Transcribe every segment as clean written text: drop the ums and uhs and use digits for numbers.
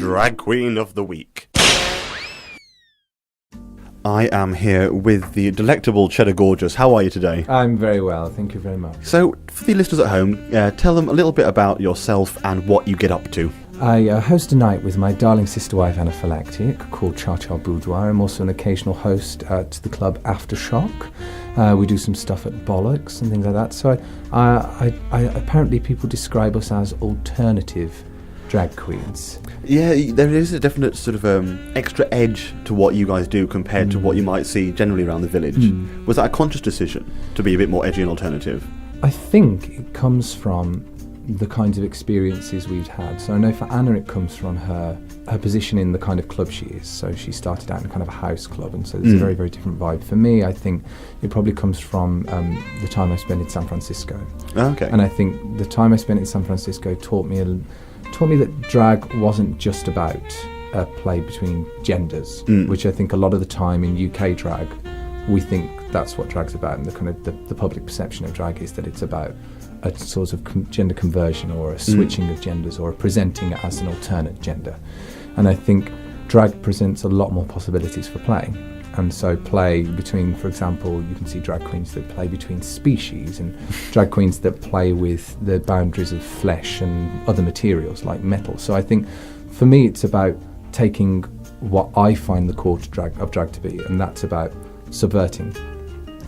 Drag Queen of the Week. I am here with the delectable Cheddar Gorgeous. How are you today? I'm very well, thank you very much. So, for the listeners at home, tell them a little bit about yourself and what you get up to. I host a night with my darling sister wife Anna Phylactic called Cha Cha Boudoir. I'm also an occasional host at the club Aftershock. We do some stuff at Bollocks and things like that. So I apparently people describe us as alternative drag queens. Yeah, there is a definite sort of extra edge to what you guys do compared to what you might see generally around the village. Was that a conscious decision to be a bit more edgy and alternative? I think it comes from the kinds of experiences we've had. So I know for Anna it comes from her position in the kind of club she is. So she started out in kind of a house club, and so there's a very, very different vibe. For me, I think it probably comes from the time I spent in San Francisco. Okay. And I think the time I spent in San Francisco taught me that drag wasn't just about a play between genders, which I think a lot of the time in UK drag, we think that's what drag's about, and the kind of the public perception of drag is that it's about a sort of gender conversion or a switching of genders or presenting it as an alternate gender. And I think drag presents a lot more possibilities for play. And so play between, for example, you can see drag queens that play between species and drag queens that play with the boundaries of flesh and other materials like metal. So I think for me it's about taking what I find the core of drag to be, and that's about subverting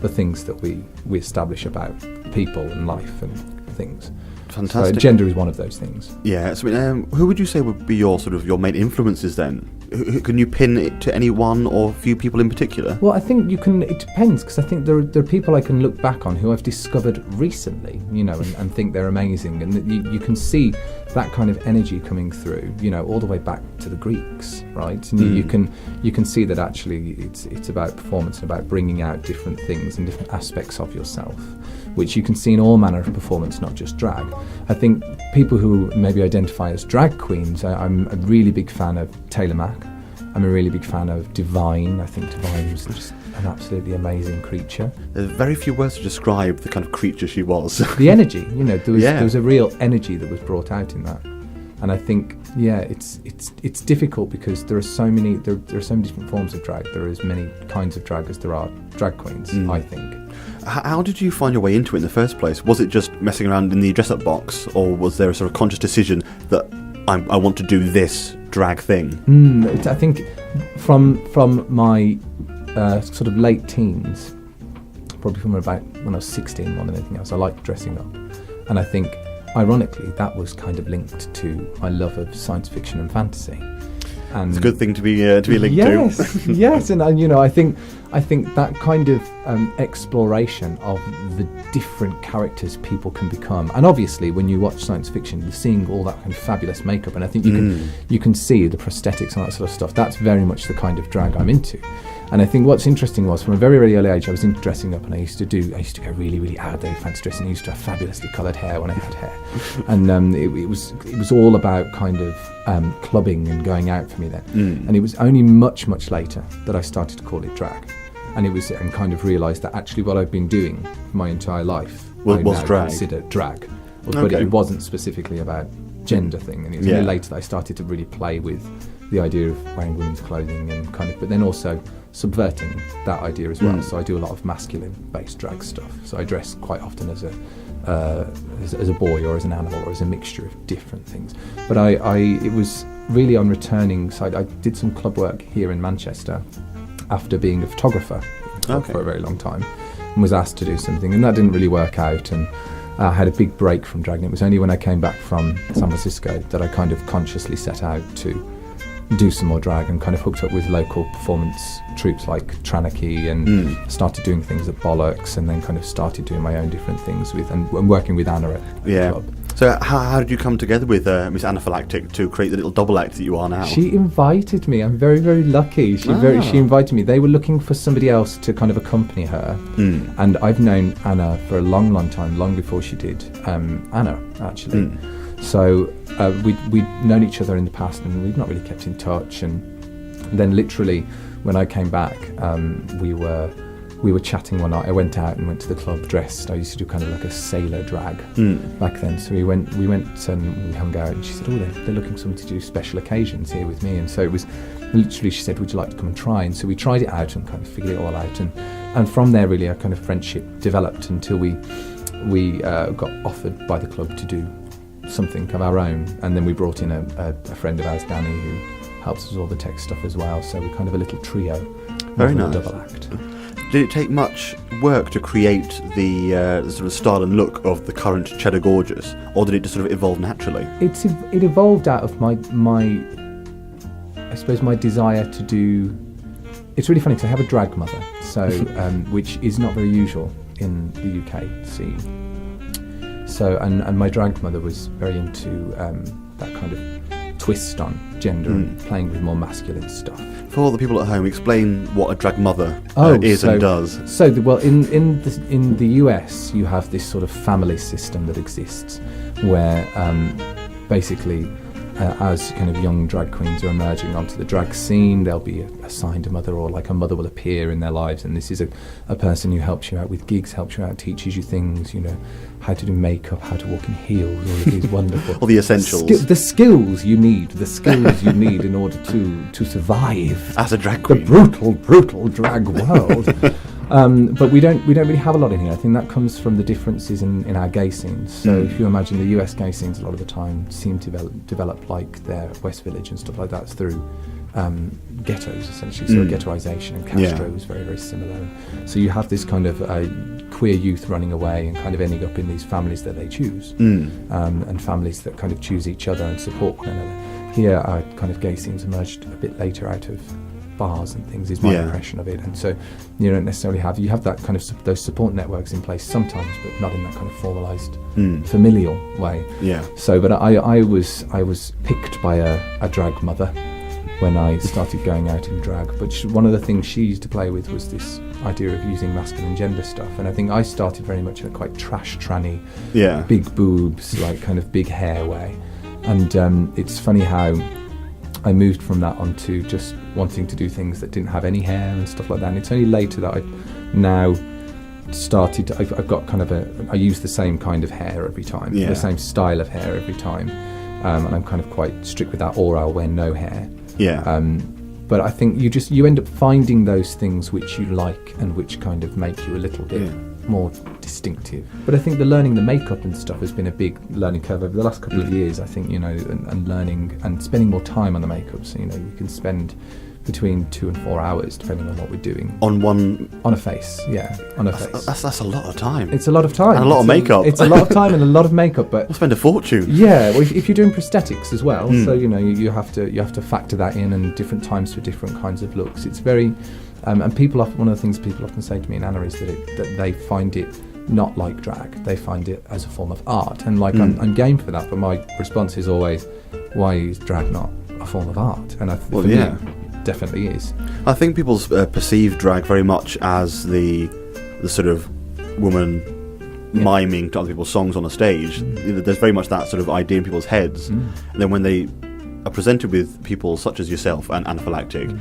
the things that we establish about people and life and things. Fantastic. So gender is one of those things. Yeah. So, who would you say would be your main influences then? Can you pin it to any one or few people in particular? Well, I think you can. It depends, because I think there are people I can look back on who I've discovered recently, and think they're amazing, and you can see that kind of energy coming through, all the way back to the Greeks, right? And you can see that actually it's about performance and about bringing out different things and different aspects of yourself, which you can see in all manner of performance, not just drag. I think people who maybe identify as drag queens, I'm a really big fan of Taylor Mack. I'm a really big fan of Divine. I think Divine was just an absolutely amazing creature. There's very few words to describe the kind of creature she was. The energy, there was a real energy that was brought out in that. And I think, it's difficult because there are so many different forms of drag. There are as many kinds of drag as there are drag queens, I think. How did you find your way into it in the first place? Was it just messing around in the dress-up box, or was there a sort of conscious decision that I want to do this drag thing? I think from my sort of late teens, probably from about when I was 16 more than anything else, I liked dressing up. And I think, ironically, that was kind of linked to my love of science fiction and fantasy. And it's a good thing to be linked to. Yes, and I think that kind of exploration of the different characters people can become, and obviously when you watch science fiction, you're seeing all that kind of fabulous makeup, and I think you can see the prosthetics and that sort of stuff. That's very much the kind of drag I'm into. And I think what's interesting was, from a very, very early age, I was into dressing up, and I used to go really, really out there, fancy dressing. I used to have fabulously coloured hair when I had hair, and it was all about kind of clubbing and going out for me then. And it was only much, much later that I started to call it drag, and kind of realised that actually what I've been doing my entire life was drag. Consider drag, but it wasn't specifically about gender thing. And it was only later that I started to really play with the idea of wearing women's clothing and but then also subverting that idea as well. So I do a lot of masculine-based drag stuff. So I dress quite often as a boy or as an animal or as a mixture of different things. But it was really on returning. So I did some club work here in Manchester after being a photographer for a very long time, and was asked to do something, and that didn't really work out. And I had a big break from drag, and it was only when I came back from San Francisco that I kind of consciously set out to do some more drag, and kind of hooked up with local performance troupes like Tranarchy, and started doing things at Bollocks, and then kind of started doing my own different things and working with Anna at the club. So how did you come together with Miss Anna Phylactic to create the little double act that you are now? She invited me. I'm very, very lucky. She invited me. They were looking for somebody else to kind of accompany her. And I've known Anna for a long, long time, long before she did Anna, actually. So we'd known each other in the past, and we've not really kept in touch. And then literally when I came back, we were we were chatting one night. I went out and went to the club dressed. I used to do kind of like a sailor drag back then. So we went and we hung out, and she said, they're looking for someone to do special occasions here with me. And so it was literally, she said, would you like to come and try? And so we tried it out and kind of figured it all out. And from there, really, our kind of friendship developed until we got offered by the club to do something of our own. And then we brought in a friend of ours, Danny, who helps us with all the tech stuff as well. So we're kind of a little trio. Very nice. Double act. Did it take much work to create the sort of style and look of the current Cheddar Gorgeous, or did it just sort of evolve naturally? It evolved out of my I suppose my desire to do. It's really funny because I have a drag mother, so which is not very usual in the UK scene. So and my drag mother was very into that kind of twist on gender and playing with more masculine stuff. For all the people at home, explain what a drag mother is and does. So, in the US, you have this sort of family system that exists, where basically, as kind of young drag queens are emerging onto the drag scene, they'll be assigned a mother, or like a mother will appear in their lives, and this is a person who helps you out with gigs, helps you out, teaches you things, how to do makeup, how to walk in heels, all of these wonderful... all the essentials. The skills you need in order to survive... as a drag queen. The brutal drag world. But we don't really have a lot in here. I think that comes from the differences in our gay scenes. So if you imagine the US gay scenes a lot of the time seem to develop like their West Village and stuff like that through ghettos, essentially. So ghettoization, and Castro was very, very similar. So you have this kind of queer youth running away and kind of ending up in these families that they choose, and families that kind of choose each other and support one another. Here, our kind of gay scenes emerged a bit later out of bars and things, is my impression of it. And so you don't necessarily have that kind of those support networks in place sometimes, but not in that kind of formalised familial way. So but I was picked by a drag mother when I started going out in drag, but one of the things she used to play with was this idea of using masculine gender stuff, and I think I started very much in a quite trash tranny, big boobs, like kind of big hair way. And it's funny how I moved from that onto just wanting to do things that didn't have any hair and stuff like that. And it's only later that I now started to, I've got kind of I use the same kind of hair every time, the same style of hair every time, and I'm kind of quite strict with that, or I'll wear no hair. But I think you end up finding those things which you like and which kind of make you a little bit more distinctive. But I think the learning the makeup and stuff has been a big learning curve over the last couple of years, I think, and learning and spending more time on the makeup. So, you can spend between 2 and 4 hours depending on what we're doing. On a face, on a face. That's a lot of time. It's a lot of time. And a lot of makeup. It's a lot of time and a lot of makeup, but... We'll spend a fortune. Yeah, well, if you're doing prosthetics as well, so, you have to factor that in, and different times for different kinds of looks. It's very... and one of the things people often say to me in Anna is that they find it not like drag. They find it as a form of art. And I'm game for that, but my response is always, why is drag not a form of art? And for me, it definitely is. I think people perceive drag very much as the sort of woman miming to other people's songs on a stage. There's very much that sort of idea in people's heads. And then when they are presented with people such as yourself and Anaphylactic,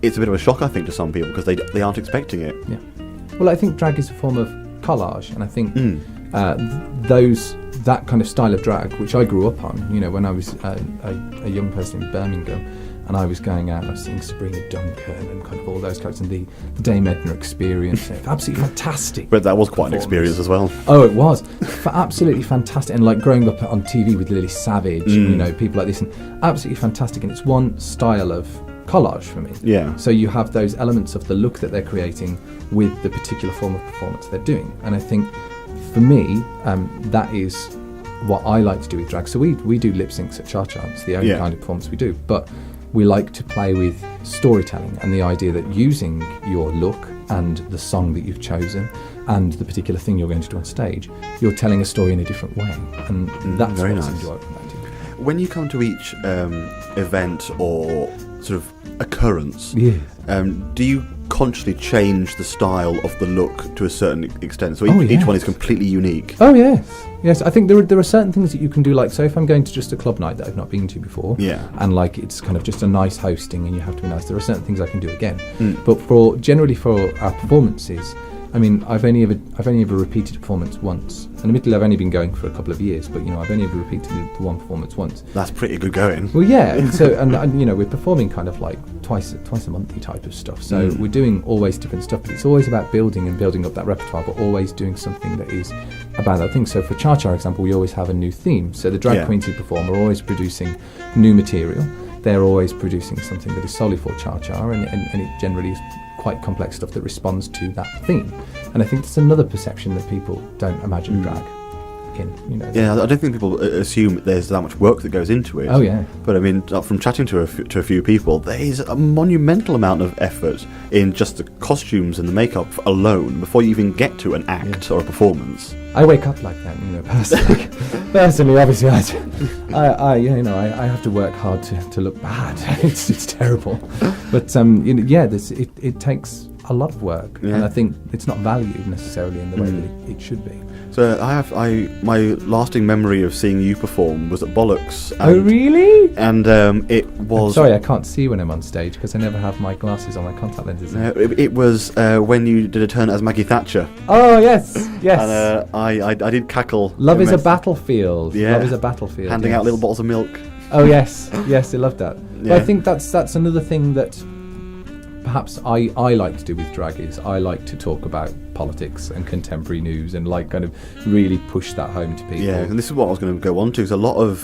it's a bit of a shock, I think, to some people, because they aren't expecting it. Yeah. Well, I think drag is a form of collage, and I think that kind of style of drag, which I grew up on, when I was a young person in Birmingham, and I was going out and I was seeing Sabrina Duncan and kind of all those characters, and the Dame Edna experience. Absolutely fantastic. But that was quite an experience as well. Oh, it was. Absolutely fantastic. And like growing up on TV with Lily Savage, people like this, and absolutely fantastic. And it's one style of collage for me. So you have those elements of the look that they're creating with the particular form of performance they're doing. And I think for me, that is what I like to do with drag. So we do lip syncs at Cha Cha. It's the only kind of performance we do. But we like to play with storytelling and the idea that using your look and the song that you've chosen and the particular thing you're going to do on stage, you're telling a story in a different way. And that's very nice. Enjoyable about it. When you come to each event or sort of occurrence. Yeah. Do you consciously change the style of the look to a certain extent? So each one is completely unique. Oh yes. I think there are certain things that you can do. Like, so if I'm going to just a club night that I've not been to before, and like it's kind of just a nice hosting, and you have to be nice. There are certain things I can do again. But generally for our performances, I mean, I've only ever repeated a performance once, and admittedly I've only been going for a couple of years, but I've only ever repeated the one performance once. That's pretty good going. Well, yeah, and so and we're performing kind of like twice a monthly type of stuff. So we're doing always different stuff, but it's always about building up that repertoire, but always doing something that is about that thing. So for Cha Cha example, we always have a new theme. So the drag queens who perform are always producing new material. They're always producing something that is solely for Cha Cha, and it generally is quite complex stuff that responds to that theme. And I think that's another perception that people don't imagine drag in. Yeah, I don't think people assume there's that much work that goes into it. Oh yeah. But I mean, from chatting to a few people, there is a monumental amount of effort in just the costumes and the makeup alone before you even get to an act or a performance. I wake up like that, personally. Personally, obviously, I have to work hard to look bad. It's terrible, but it takes a lot of work, and I think it's not valued necessarily in the way that it should be. So my lasting memory of seeing you perform was at Bollocks. Oh really? And it was. I'm sorry, I can't see when I'm on stage because I never have my glasses or my contact lenses. It was when you did a turn as Maggie Thatcher. Oh yes. And I did cackle. Love is a battlefield. Yeah. Love is a battlefield. Handing out little bottles of milk. Oh yes, I love that. Yeah. But I think that's another thing that perhaps I like to do with drag is I like to talk about politics and contemporary news and like kind of really push that home to people. Yeah, and this is what I was going to go on to. There's a lot of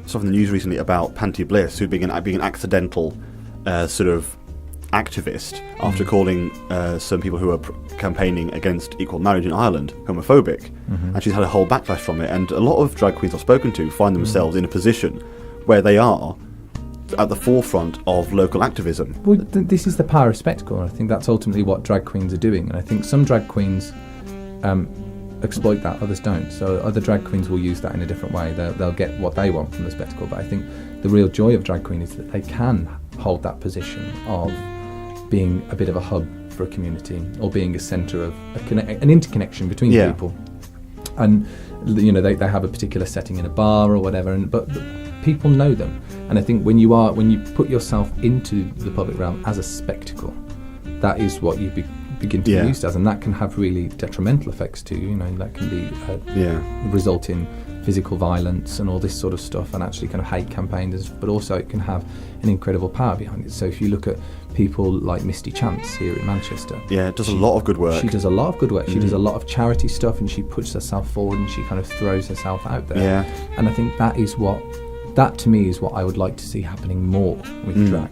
stuff in the news recently about Panty Bliss, who being an accidental sort of activist after calling some people who are campaigning against equal marriage in Ireland homophobic, and she's had a whole backlash from it. And a lot of drag queens I've spoken to find themselves in a position where they are at the forefront of local activism. Well, this is the power of spectacle, and I think that's ultimately what drag queens are doing. And I think some drag queens exploit that, others don't. So other drag queens will use that in a different way. They'll get what they want from the spectacle. But I think the real joy of drag queen is that they can hold that position of being a bit of a hub for a community, or being a centre of an interconnection between people. And they have a particular setting in a bar or whatever, but people know them. And I think when you put yourself into the public realm as a spectacle, that is what you begin to be used as, and that can have really detrimental effects too. That can be result in physical violence and all this sort of stuff, and actually kind of hate campaigns. But also it can have an incredible power behind it. So if you look at people like Misty Chance here in Manchester, does a lot of good work. She does a lot of good work. She does a lot of charity stuff, and she puts herself forward, and she kind of throws herself out there. Yeah. And I think that to me is what I would like to see happening more with drag.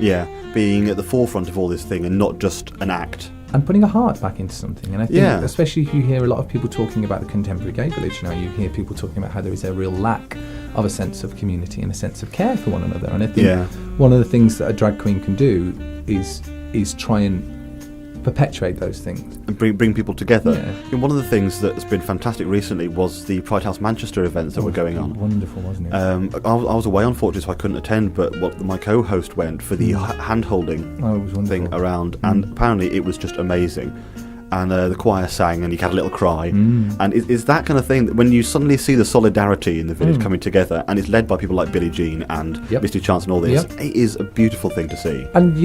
Yeah, being at the forefront of all this thing and not just an act. And putting a heart back into something. And I think, especially if you hear a lot of people talking about the contemporary gay village now, you hear people talking about how there is a real lack of a sense of community and a sense of care for one another. And I think one of the things that a drag queen can do is try and perpetuate those things and bring people together. And one of the things that's been fantastic recently was the Pride House Manchester events that were going on. Wonderful, wasn't it? I was away, unfortunately, so I couldn't attend, but my co-host went for the hand-holding thing around, and apparently it was just amazing. And the choir sang, and you had a little cry. And it's that kind of thing that when you suddenly see the solidarity in the village coming together, and it's led by people like Billie Jean and Misty Chance and all this, it is a beautiful thing to see. And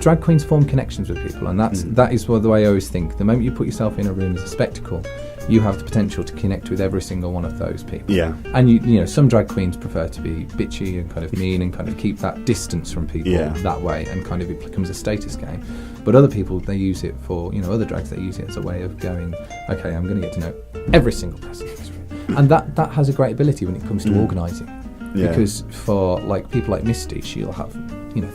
drag queens form connections with people, and that is the way I always think. The moment you put yourself in a room as a spectacle, you have the potential to connect with every single one of those people. Yeah. And you some drag queens prefer to be bitchy and kind of mean and kind of keep that distance from people that way, and kind of it becomes a status game. But other people, they use it for, other drags, they use it as a way of going, okay, I'm going to get to know every single person in this room. And that has a great ability when it comes to organising. Because for people like Misty, she'll have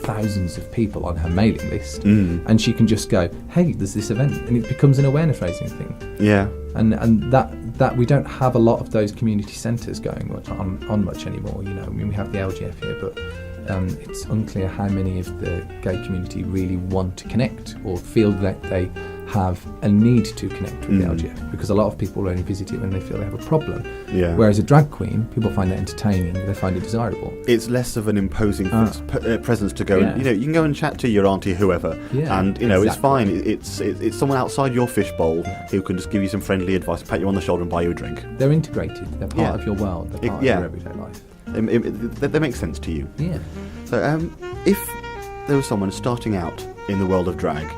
thousands of people on her mailing list, and she can just go, hey, there's this event, and it becomes an awareness raising thing. Yeah. And that we don't have a lot of those community centres going on much anymore. We have the LGF here, but it's unclear how many of the gay community really want to connect or feel that they have a need to connect with the LGF, because a lot of people only visit it when they feel they have a problem. Yeah. Whereas a drag queen, people find that entertaining, they find it desirable. It's less of an imposing presence to go. And, you can go and chat to your auntie, whoever, and it's fine. It's someone outside your fishbowl who can just give you some friendly advice, pat you on the shoulder, and buy you a drink. They're integrated. They're part of your world. They're part of your everyday life. They make sense to you. Yeah. So, if there was someone starting out in the world of drag,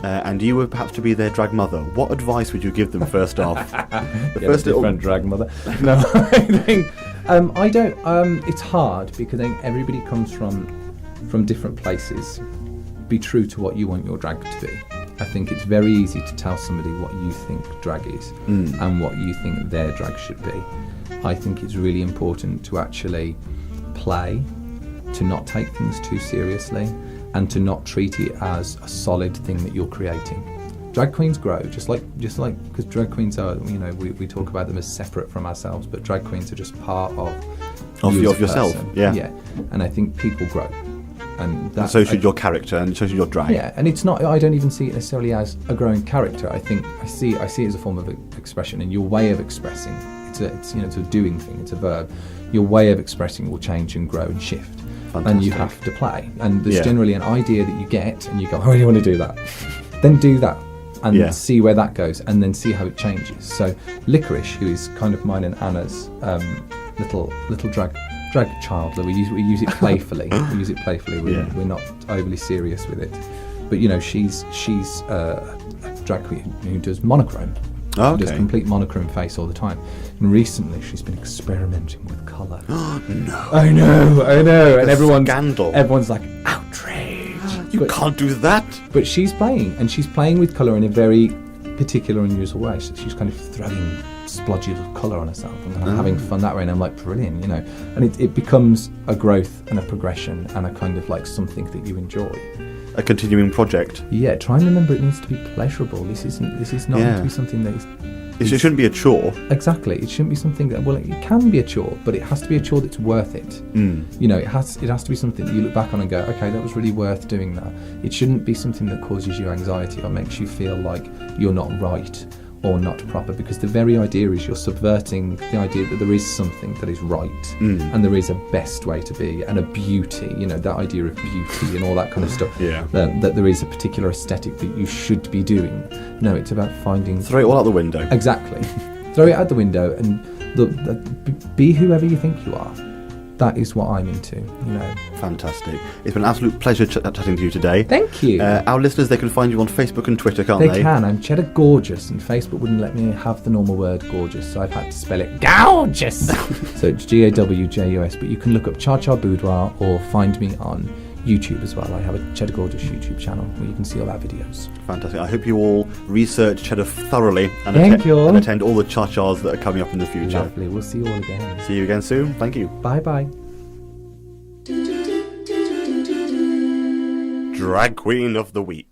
and you were perhaps to be their drag mother, what advice would you give them first off? Different drag mother. No, I think I don't. It's hard because I think everybody comes from different places. Be true to what you want your drag to be. I think it's very easy to tell somebody what you think drag is and what you think their drag should be. I think it's really important to actually play, to not take things too seriously, and to not treat it as a solid thing that you're creating. Drag queens grow, just like because drag queens are, we talk about them as separate from ourselves, but drag queens are just part of yourself. Yeah. And I think people grow, and so should your character, and so should your drag. Yeah, and it's not. I don't even see it necessarily as a growing character. I think I see it as a form of expression, and your way of expressing. It's a doing thing. It's a verb. Your way of expressing will change and grow and shift. Fantastic. And you have to play. And there's generally an idea that you get, and you go, "Oh, you want to do that?" Then do that, and see where that goes, and then see how it changes. So, Licorice, who is kind of mine and Anna's little drag child, that we use it playfully. We use it playfully. We're not overly serious with it. But she's a drag queen who does monochrome. Oh, okay. Does complete monochrome face all the time. And recently she's been experimenting with colour. Oh, no. I know. And scandal. Everyone's like, outrage. You can't do that. But she's playing, and she's playing with colour in a very particular, unusual way. So she's kind of throwing splodges of colour on herself and having fun that way. And I'm like, brilliant, And it becomes a growth and a progression and a kind of like something that you enjoy. A continuing project. Yeah, try and remember it needs to be pleasurable. This is not going to be something that is... It shouldn't be a chore. Exactly. It shouldn't be something that... Well, it can be a chore, but it has to be a chore that's worth it. It has to be something that you look back on and go, okay, that was really worth doing that. It shouldn't be something that causes you anxiety or makes you feel like you're not right or not proper, because the very idea is you're subverting the idea that there is something that is right and there is a best way to be and a beauty, that idea of beauty and all that kind of stuff. That there is a particular aesthetic that you should be doing. No, it's about finding... Throw it all out the window. Exactly. Throw it out the window and be whoever you think you are. That is what I'm into, Fantastic. It's been an absolute pleasure chatting to you today. Thank you. Our listeners, they can find you on Facebook and Twitter, can't they? They can. I'm Cheddar Gorgeous, and Facebook wouldn't let me have the normal word gorgeous, so I've had to spell it gorgeous. So it's GAWJUS, but you can look up Cha Cha Boudoir or find me on YouTube as well. I have a Cheddar Gorgeous YouTube channel where you can see all our videos. Fantastic. I hope you all research Cheddar thoroughly and attend all the cha-chas that are coming up in the future. Lovely. We'll see you all again. See you again soon. Thank you. Bye-bye. Drag Queen of the Week.